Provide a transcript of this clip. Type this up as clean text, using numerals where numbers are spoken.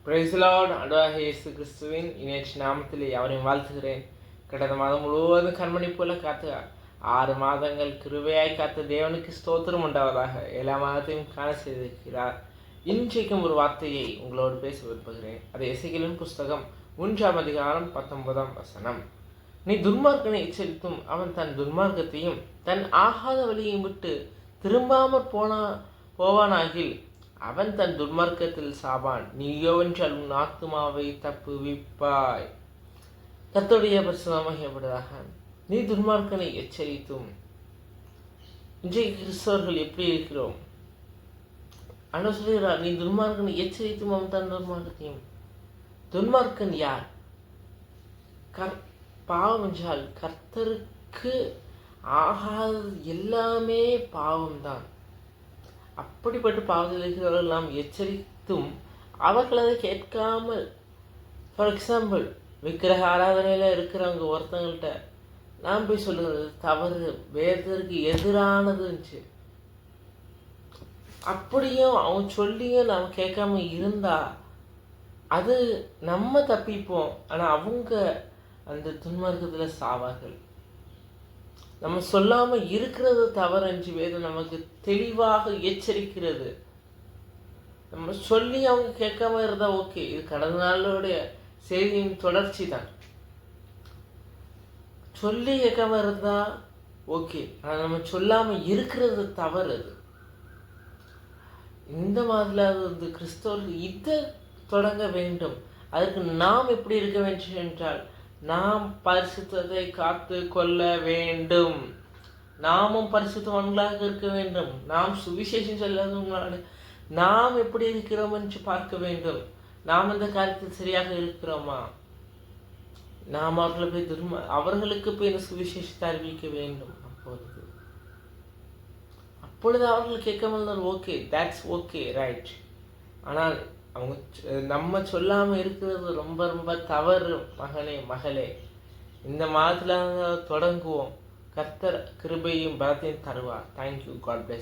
Price Lord. ஆண்டவராகிய இயேசு கிறிஸ்துவின் இணையற்ற நாமத்திலே அவரையும் வாழ்த்துகிறேன். கடந்த மாதம் முழுவதும் கண்மணி போல காத்து 6 மாதங்கள் கிருபையாய் காத்த தேவனுக்கு ஸ்தோத்திரம் உண்டாவதாக. 7ஆம் மாதத்தையும் காண செய்திருக்கிறார். இன்றைக்கும் ஒரு வார்த்தையை உங்களோடு பேச விரும்புகிறேன். அது எசேக்கியேலின் புஸ்தகம் 3ஆம் அதிகாரம் 19ஆம் வசனம். நீ துன்மார்க்கனை எச்சரித்தும் அவன் தன் துன்மார்க்கத்தையும் தன் ஆகாத வழியையும் விட்டு திரும்பாமற் போவானாகில் அவன் தன் துன்மார்க்கத்தில் சாவான். நீயோவென்றால் உன் ஆத்துமாவை தப்புவிப்பாய். கர்த்தருடைய பரிசுத்தமாகப்படுவதாக. நீ துன்மார்க்கனை எச்சரித்தும். இன்றைக்கு கிறிஸ்தவர்கள் எப்படி இருக்கிறோம்? ஆண்டவர் சொல்கிறார், நீ துன்மார்க்கனை எச்சரித்தும் அவன் தன் துன்மார்க்கத்தையும். துன்மார்க்கன் யார்? பாவம் என்றால் கர்த்தருக்கு ஆகாதது எல்லாமே பாவம்தான். அப்படிப்பட்ட பாவத்தில் இருக்கிறவர்கள் நாம் எச்சரித்தும் அவர்கள் அதை கேட்காமல், ஃபார் எக்ஸாம்பிள் விக்கிரக ஆராதனையில் இருக்கிறவங்க ஒருத்தங்கள்ட்ட நாம் போய் சொல்லுறது தவறு, வேதத்திற்கு எதிரானதுன்னு, அப்படியும் அவன் சொல்லியும் நாம் கேட்காம இருந்தா அது நம்ம தப்பிப்போம். ஆனால் அவங்க அந்த துன்மார்க்கத்தில் சாவார்கள். நம்ம சொல்லாமல் இருக்கிறது தவறு என்று வேதம் நமக்கு தெளிவாக எச்சரிக்கிறது. நம்ம சொல்லி அவங்க கேட்காம இருந்தா ஓகே, இது கடந்த நாளுடைய செய்தியின் தொடர்ச்சி தான். சொல்லி கேட்காம இருந்தா ஓகே, ஆனால் நம்ம சொல்லாம இருக்கிறது தவறு. அது இந்த மாதிரி கிறிஸ்தவர்கள் இதை தொடங்க வேண்டும். அதற்கு நாம் எப்படி இருக்க வேண்டும் என்றால், நாம் பரிசுத்தத்தை காத்து கொள்ள வேண்டும். நாமும் பரிசுத்தவான்களாக இருக்க வேண்டும். நாம் சுவிசேஷம் சொல்லாதவங்களாக நாம் எப்படி இருக்கிறோம் என்று பார்க்க வேண்டும். நாம் இந்த காரியத்தில் சரியாக இருக்கிறோமா? நாம் அவர்களை போய் அவர்களுக்கு போய் இந்த சுவிசேஷத்தை அறிவிக்க வேண்டும். அப்பொழுது அவர்கள் கேட்காமல் ஓகே, தட்ஸ் ஓகே, ரைட். ஆனால் அவங்க நம்ம சொல்லாமல் இருக்கிறது ரொம்ப ரொம்ப தவறு. மகனே மகளே, இந்த மாதத்தில் தொடங்குவோம். கர்த்தர் கிருபையும் பலத்தையும் தருவார். தேங்க்யூ. God plus.